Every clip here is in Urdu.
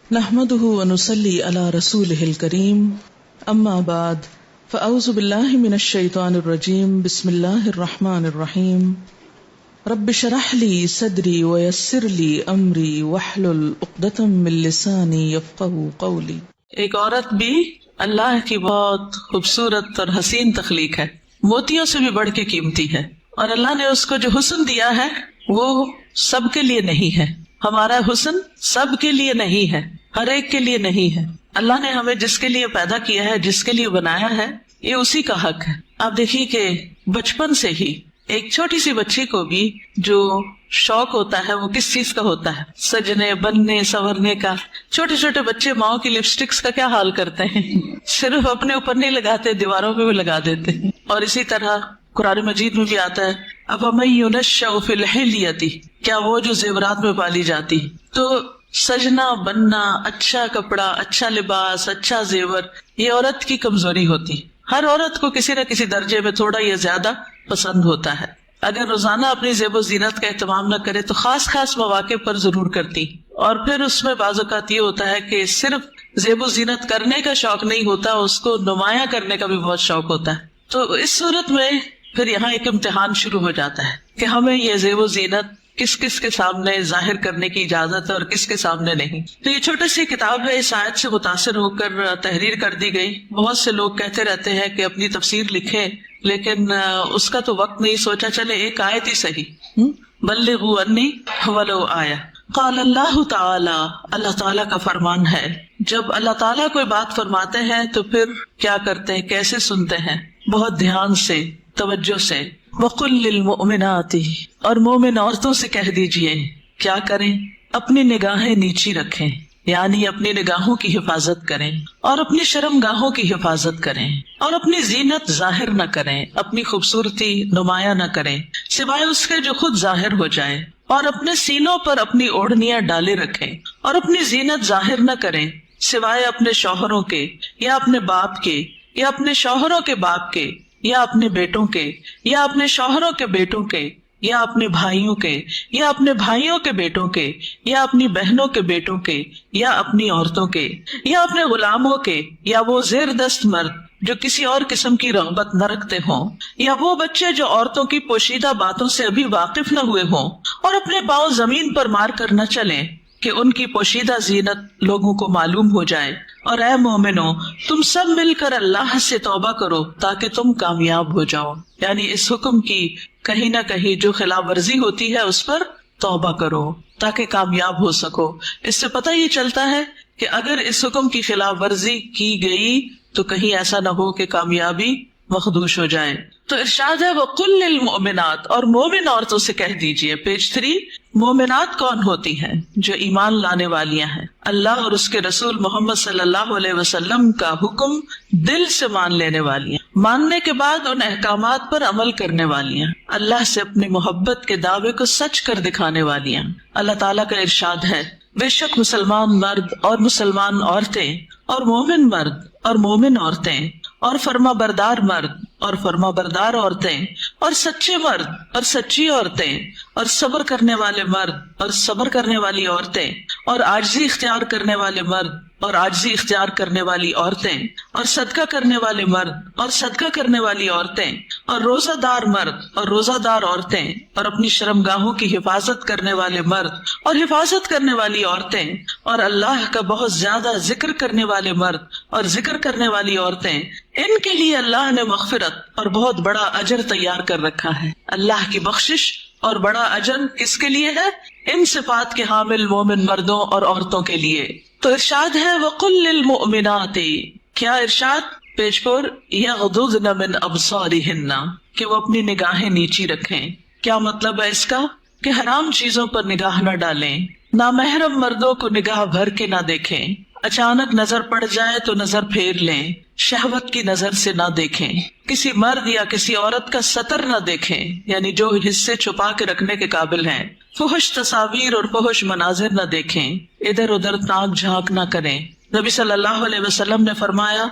نحمده ونصلي على رسوله الكريم اما بعد فاعوذ بالله من الشيطان الرجيم بسم الله الرحمن الرحيم رب اشرح لي صدري ويسر لي امري واحلل عقدة من لساني يفقهوا قولي۔ ایک عورت بھی اللہ کی بہت خوبصورت اور حسین تخلیق ہے، موتیوں سے بھی بڑھ کے قیمتی ہے، اور اللہ نے اس کو جو حسن دیا ہے وہ سب کے لیے نہیں ہے۔ ہمارا حسن سب کے لیے نہیں ہے، ہر ایک کے لیے نہیں ہے۔ اللہ نے ہمیں جس کے لیے پیدا کیا ہے، جس کے لیے بنایا ہے، یہ اسی کا حق ہے۔ آپ دیکھیے کہ بچپن سے ہی ایک چھوٹی سی بچی کو بھی جو شوق ہوتا ہے وہ کس چیز کا ہوتا ہے؟ سجنے بننے سنورنے کا۔ چھوٹے چھوٹے بچے ماؤں کی لپسٹکس کا کیا حال کرتے ہیں، صرف اپنے اوپر نہیں لگاتے، دیواروں پہ بھی لگا دیتے ہیں۔ اور اسی طرح قرآن مجید میں بھی آتا ہے افمن ينشأ فی الحلیۃ، کیا وہ جو زیورات میں پالی جاتی۔ تو سجنا بننا، اچھا کپڑا، اچھا لباس، اچھا زیور، یہ عورت کی کمزوری ہوتی۔ ہر عورت کو کسی نہ کسی درجے میں تھوڑا یا زیادہ پسند ہوتا ہے۔ اگر روزانہ اپنی زیب و زینت کا اہتمام نہ کرے تو خاص خاص مواقع پر ضرور کرتی، اور پھر اس میں بعض اوقات یہ ہوتا ہے کہ صرف زیب و زینت کرنے کا شوق نہیں ہوتا، اس کو نمایاں کرنے کا بھی بہت شوق ہوتا ہے۔ تو اس صورت میں پھر یہاں ایک امتحان شروع ہو جاتا ہے کہ ہمیں یہ زیب و زینت کس کس کے سامنے ظاہر کرنے کی اجازت ہے اور کس کے سامنے نہیں۔ تو یہ چھوٹی سی کتاب ہے، اس آیت سے متاثر ہو کر تحریر کر دی گئی۔ بہت سے لوگ کہتے رہتے ہیں کہ اپنی تفسیر لکھیں، لیکن اس کا تو وقت نہیں، سوچا چلے ایک آیت ہی صحیح۔ بلغوا انی ولو آیہ۔ قال اللہ تعالی، اللہ تعالیٰ کا فرمان ہے، جب اللہ تعالیٰ کوئی بات فرماتے ہیں تو پھر کیا کرتے ہیں، کیسے سنتے ہیں؟ بہت دھیان سے، توجہ سے۔ وقل للمؤمنات، اور مومن عورتوں سے کہہ دیجئے کیا کریں؟ اپنی نگاہیں نیچی رکھیں، یعنی اپنی نگاہوں کی حفاظت کریں، اور اپنی شرم گاہوں کی حفاظت کریں، اور اپنی زینت ظاہر نہ کریں، اپنی خوبصورتی نمایاں نہ کریں سوائے اس کے جو خود ظاہر ہو جائے، اور اپنے سینوں پر اپنی اوڑھنیاں ڈالے رکھیں، اور اپنی زینت ظاہر نہ کریں سوائے اپنے شوہروں کے، یا اپنے باپ کے، یا اپنے شوہروں کے باپ کے، یا اپنے بیٹوں کے، یا اپنے شوہروں کے بیٹوں کے، یا اپنے بھائیوں کے، یا اپنے بھائیوں کے بیٹوں کے، یا اپنی بہنوں کے بیٹوں کے، یا اپنی عورتوں کے، یا اپنے غلاموں کے، یا وہ زیر دست مرد جو کسی اور قسم کی رغبت نہ رکھتے ہوں، یا وہ بچے جو عورتوں کی پوشیدہ باتوں سے ابھی واقف نہ ہوئے ہوں، اور اپنے پاؤں زمین پر مار کر نہ چلیں کہ ان کی پوشیدہ زینت لوگوں کو معلوم ہو جائے۔ اور اے مومنو، تم سب مل کر اللہ سے توبہ کرو تاکہ تم کامیاب ہو جاؤ، یعنی اس حکم کی کہیں نہ کہیں جو خلاف ورزی ہوتی ہے اس پر توبہ کرو تاکہ کامیاب ہو سکو۔ اس سے پتہ یہ چلتا ہے کہ اگر اس حکم کی خلاف ورزی کی گئی تو کہیں ایسا نہ ہو کہ کامیابی مخدوش ہو جائے۔ تو ارشاد ہے وَقُلْ لِلْمُؤْمِنَاتِ، اور مومن عورتوں سے کہہ دیجئے۔ پیج 3، مومنات کون ہوتی ہیں؟ جو ایمان لانے والیاں ہیں، اللہ اور اس کے رسول محمد صلی اللہ علیہ وسلم کا حکم دل سے مان لینے والیاں، ماننے کے بعد ان احکامات پر عمل کرنے والیاں، اللہ سے اپنی محبت کے دعوے کو سچ کر دکھانے والیاں۔ اللہ تعالیٰ کا ارشاد ہے بے شک مسلمان مرد اور مسلمان عورتیں، اور مومن مرد اور مومن عورتیں، اور فرما بردار مرد اور فرما بردار عورتیں، اور سچے مرد اور سچی عورتیں، اور صبر کرنے والے مرد اور صبر کرنے والی عورتیں، اور عاجزی اختیار کرنے والے مرد اور عاجزی اختیار کرنے والی عورتیں، اور صدقہ کرنے والے مرد اور صدقہ کرنے والی عورتیں، اور روزہ دار مرد اور روزہ دار عورتیں، اور اپنی شرمگاہوں کی حفاظت کرنے والے مرد اور حفاظت کرنے والی عورتیں، اور اللہ کا بہت زیادہ ذکر کرنے والے مرد اور ذکر کرنے والی عورتیں، ان کے لیے اللہ نے مغفرت اور بہت بڑا اجر تیار کر رکھا ہے۔ اللہ کی بخشش اور بڑا اجر کس کے لیے ہے؟ ان صفات کے حامل مومن مردوں اور عورتوں کے لیے۔ تو ارشاد ہے وَقُلْ لِلْمُؤْمِنَاتِ، کیا ارشاد؟ پیج 4، يَغْضُضْنَ مِنْ أَبْصَارِهِنَّ، کہ وہ اپنی نگاہیں نیچی رکھیں۔ کیا مطلب ہے اس کا؟ کہ حرام چیزوں پر نگاہ نہ ڈالیں، نامحرم مردوں کو نگاہ بھر کے نہ دیکھیں، اچانک نظر پڑ جائے تو نظر پھیر لیں، شہوت کی نظر سے نہ دیکھیں، کسی مرد یا کسی عورت کا سطر نہ دیکھیں، یعنی جو حصے چھپا کے رکھنے کے قابل ہیں، فحش تصاویر اور فحش مناظر نہ دیکھیں، ادھر ادھر تاک جھانک نہ کریں۔ نبی صلی اللہ علیہ وسلم نے فرمایا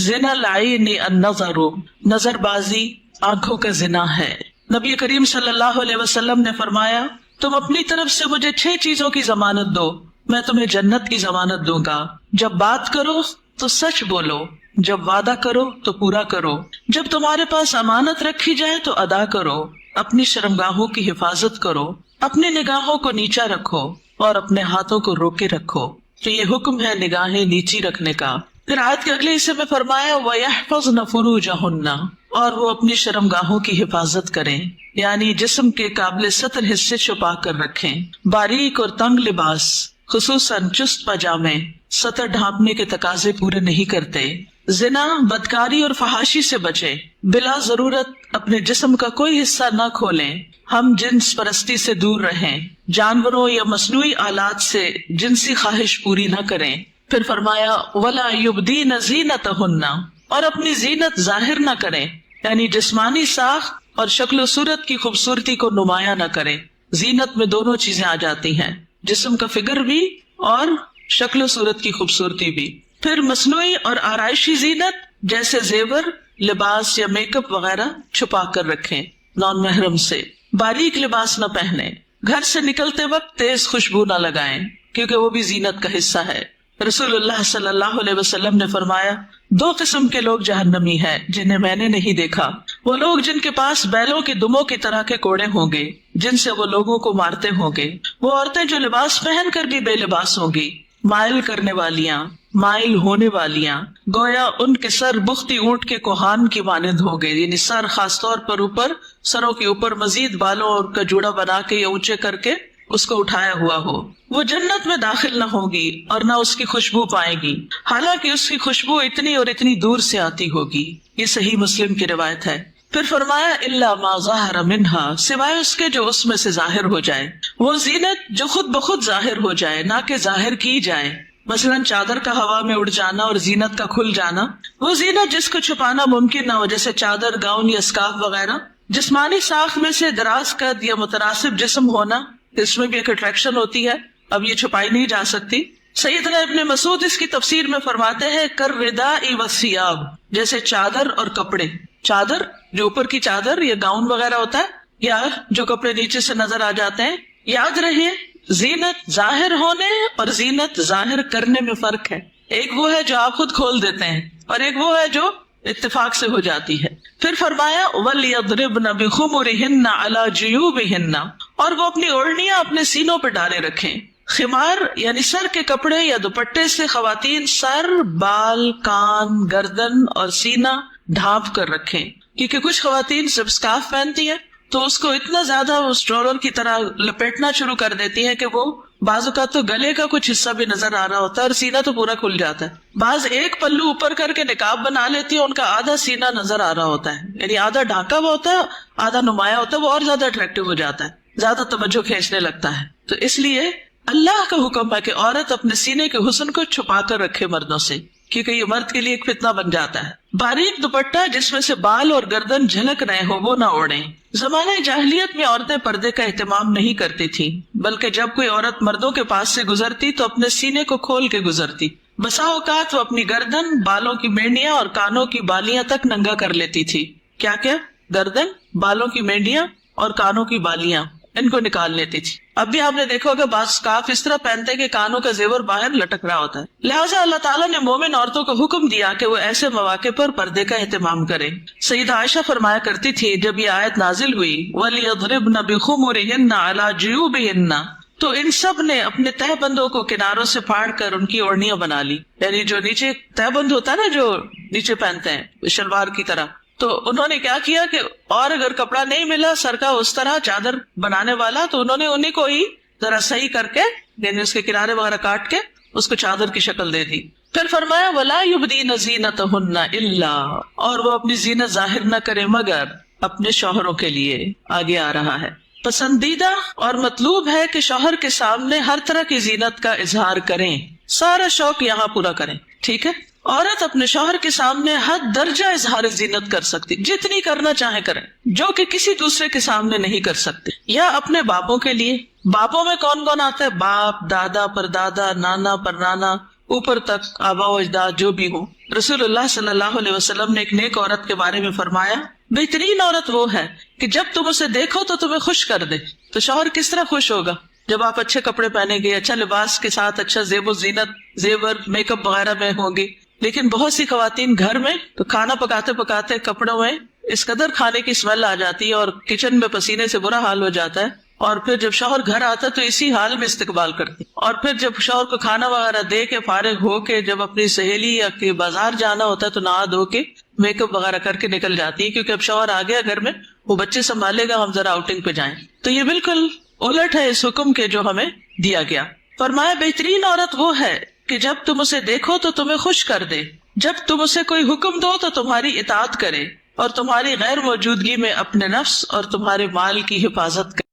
زنا العین النظر، نظر بازی آنکھوں کا زنا ہے۔ نبی کریم صلی اللہ علیہ وسلم نے فرمایا تم اپنی طرف سے مجھے 6 چیزوں کی ضمانت دو، میں تمہیں جنت کی ضمانت دوں گا. جب بات کرو تو سچ بولو، جب وعدہ کرو تو پورا کرو، جب تمہارے پاس امانت رکھی جائے تو ادا کرو، اپنی شرمگاہوں کی حفاظت کرو، اپنی نگاہوں کو نیچا رکھو اور اپنے ہاتھوں کو روکے رکھو. تو یہ حکم ہے نگاہیں نیچی رکھنے کا. پھر آیت کے اگلے حصے میں فرمایا وَيَحْفَظْنَ فُرُوجَهُنَّ، اور وہ اپنی شرمگاہوں کی حفاظت کریں، یعنی جسم کے قابل ستر حصے چھپا کر رکھیں. باریک اور تنگ لباس خصوصاً چست پاجامے سطر ڈھانپنے کے تقاضے پورے نہیں کرتے. زنا، بدکاری اور فحاشی سے بچے. بلا ضرورت اپنے جسم کا کوئی حصہ نہ کھولیں. ہم جنس پرستی سے دور رہیں. جانوروں یا مصنوعی آلات سے جنسی خواہش پوری نہ کریں. پھر فرمایا وَلَا يُبْدِينَ زِينَتَهُنَّ، اور اپنی زینت ظاہر نہ کریں، یعنی جسمانی ساخت اور شکل و صورت کی خوبصورتی کو نمایاں نہ کریں. زینت میں دونوں چیزیں آ جاتی ہیں، جسم کا فگر بھی اور شکل و صورت کی خوبصورتی بھی. پھر مصنوعی اور آرائشی زینت جیسے زیور، لباس یا میک اپ وغیرہ چھپا کر رکھیں نان محرم سے. باریک لباس نہ پہنیں. گھر سے نکلتے وقت تیز خوشبو نہ لگائیں کیونکہ وہ بھی زینت کا حصہ ہے. رسول اللہ صلی اللہ علیہ وسلم نے فرمایا 2 قسم کے لوگ جہنمی ہیں جنہیں میں نے نہیں دیکھا. وہ لوگ جن کے پاس بیلوں کے دموں کی طرح کے کوڑے ہوں گے جن سے وہ لوگوں کو مارتے ہوں گے. وہ عورتیں جو لباس پہن کر بھی بے لباس ہوں گی، مائل کرنے والیاں، مائل ہونے والیاں، گویا ان کے سر بختی اونٹ کے کوہان کی مانند ہو گئے، یعنی سر خاص طور پر اوپر، سروں کے اوپر مزید بالوں اور کا جوڑا بنا کے یا اونچے کر کے اس کو اٹھایا ہوا ہو. وہ جنت میں داخل نہ ہوگی اور نہ اس کی خوشبو پائے گی، حالانکہ اس کی خوشبو اتنی اور اتنی دور سے آتی ہوگی. یہ صحیح مسلم کی روایت ہے. پھر فرمایا الا ما ظاہر منہا، سوائے اس کے جو اس میں سے ظاہر ہو جائے. وہ زینت جو خود بخود ظاہر ہو جائے، نہ کہ ظاہر کی جائے. مثلاً چادر کا ہوا میں اڑ جانا اور زینت کا کھل جانا. وہ زینت جس کو چھپانا ممکن نہ ہو، جیسے چادر، گاؤن یا اسکارف وغیرہ. جسمانی ساخت میں سے دراز قد یا متناسب جسم ہونا، اس میں بھی ایک اٹریکشن ہوتی ہے، اب یہ چھپائی نہیں جا سکتی. سیدنا ابن مسعود اس کی تفسیر میں فرماتے ہیں کالرداء والثیاب، جیسے چادر اور کپڑے. چادر جو اوپر کی چادر یا گاؤن وغیرہ ہوتا ہے، یا جو کپڑے نیچے سے نظر آ جاتے ہیں. یاد رہیے زینت ظاہر ہونے اور زینت ظاہر کرنے میں فرق ہے. ایک وہ ہے جو آپ خود کھول دیتے ہیں اور ایک وہ ہے جو اتفاق سے ہو جاتی ہے. پھر فرمایا وَلْيَضْرِبْنَ بِخُمُرِهِنَّ عَلَى جُيُوبِهِنَّ، اور وہ اپنی اوڑھنیاں اپنے سینوں پہ ڈالے رکھیں. خمار یعنی سر کے کپڑے یا دوپٹے سے خواتین سر، بال، کان، گردن اور سینہ ڈھانپ کر رکھیں، کیونکہ کچھ خواتین جب اسکارف پہنتی ہیں تو اس کو اتنا زیادہ اسٹرولر کی طرح لپیٹنا شروع کر دیتی ہے کہ وہ بعض اوقات تو گلے کا کچھ حصہ بھی نظر آ رہا ہوتا ہے اور سینہ تو پورا کھل جاتا ہے. بعض ایک پلو اوپر کر کے نقاب بنا لیتی ہے، ان کا آدھا سینہ نظر آ رہا ہوتا ہے، یعنی آدھا ڈھانکا ہوا ہوتا ہے، آدھا نمایاں ہوتا ہے. وہ اور زیادہ اٹریکٹیو ہو جاتا ہے، زیادہ توجہ کھینچنے لگتا ہے. تو اس لیے اللہ کا حکم ہے کہ عورت اپنے سینے کے حسن کو چھپا کر رکھے مردوں سے، کیونکہ یہ مرد کے لیے ایک فتنہ بن جاتا ہے. باریک دوپٹہ جس میں سے بال اور گردن جھلک رہے ہو وہ نہ اوڑھیں. زمانہ جاہلیت میں عورتیں پردے کا اہتمام نہیں کرتی تھی، بلکہ جب کوئی عورت مردوں کے پاس سے گزرتی تو اپنے سینے کو کھول کے گزرتی. بسا اوقات وہ اپنی گردن، بالوں کی مینڈیاں اور کانوں کی بالیاں تک ننگا کر لیتی تھی. کیا کیا؟ گردن، بالوں کی مینڈیاں اور کانوں کی بالیاں، ان کو نکال لیتی تھی. اب بھی آپ نے دیکھا ہوگا بعض اسکارف اس طرح پہنتے کہ کانوں کا زیور باہر لٹک رہا ہوتا ہے. لہٰذا اللہ تعالیٰ نے مومن عورتوں کو حکم دیا کہ وہ ایسے مواقع پر پردے کا اہتمام کریں. سیدہ عائشہ فرمایا کرتی تھی جب یہ آیت نازل ہوئی وَلْيَضْرِبْنَ بِخُمُرِهِنَّ عَلَى جُيُوبِهِنَّ، تو ان سب نے اپنے تہ بندوں کو کناروں سے پھاڑ کر ان کی اوڑھنیاں بنا لی، یعنی جو نیچے تہ بند ہوتا ہے نا، جو نیچے پہنتے ہیں شلوار کی طرح. تو انہوں نے کیا کیا کہ اور اگر کپڑا نہیں ملا سر کا اس طرح چادر بنانے والا، تو انہوں نے انہیں کو ہی ذرا صحیح کر کے، یعنی اس کے کنارے وغیرہ کاٹ کے اس کو چادر کی شکل دے دی. پھر فرمایا وَلَا يُبْدِينَ زِينَتَهُنَّ إِلَّا، اور وہ اپنی زینت ظاہر نہ کرے مگر اپنے شوہروں کے لیے. آگے آ رہا ہے پسندیدہ اور مطلوب ہے کہ شوہر کے سامنے ہر طرح کی زینت کا اظہار کریں، سارا شوق یہاں پورا کریں. ٹھیک ہے، عورت اپنے شوہر کے سامنے حد درجہ اظہار زینت کر سکتی، جتنی کرنا چاہے کریں، جو کہ کسی دوسرے کے سامنے نہیں کر سکتے. یا اپنے باپوں کے لیے، باپوں میں کون کون آتا ہے؟ باپ، دادا، پردادا، نانا، پرنانا، اوپر تک آبا و اجداد جو بھی ہوں. رسول اللہ صلی اللہ علیہ وسلم نے ایک نیک عورت کے بارے میں فرمایا بہترین عورت وہ ہے کہ جب تم اسے دیکھو تو تمہیں خوش کر دے. تو شوہر کس طرح خوش ہوگا؟ جب آپ اچھے کپڑے پہنیں گے، اچھا لباس کے ساتھ اچھا زیب و زینت، زیور، میک اپ وغیرہ میں ہوں گی. لیکن بہت سی خواتین گھر میں تو کھانا پکاتے پکاتے کپڑوں میں اس قدر کھانے کی اسمیل آ جاتی ہے اور کچن میں پسینے سے برا حال ہو جاتا ہے، اور پھر جب شوہر گھر آتا ہے تو اسی حال میں استقبال کرتی، اور پھر جب شوہر کو کھانا وغیرہ دے کے فارغ ہو کے جب اپنی سہیلی یا کہ بازار جانا ہوتا ہے تو نہا دھو کے میک اپ وغیرہ کر کے نکل جاتی ہے، کیونکہ اب شوہر آ گیا گھر میں، وہ بچے سنبھالے گا، ہم ذرا آؤٹنگ پہ جائیں. تو یہ بالکل الٹ ہے اس حکم کے جو ہمیں دیا گیا. فرمایا بہترین عورت وہ ہے کہ جب تم اسے دیکھو تو تمہیں خوش کر دے، جب تم اسے کوئی حکم دو تو تمہاری اطاعت کرے، اور تمہاری غیر موجودگی میں اپنے نفس اور تمہارے مال کی حفاظت کرے.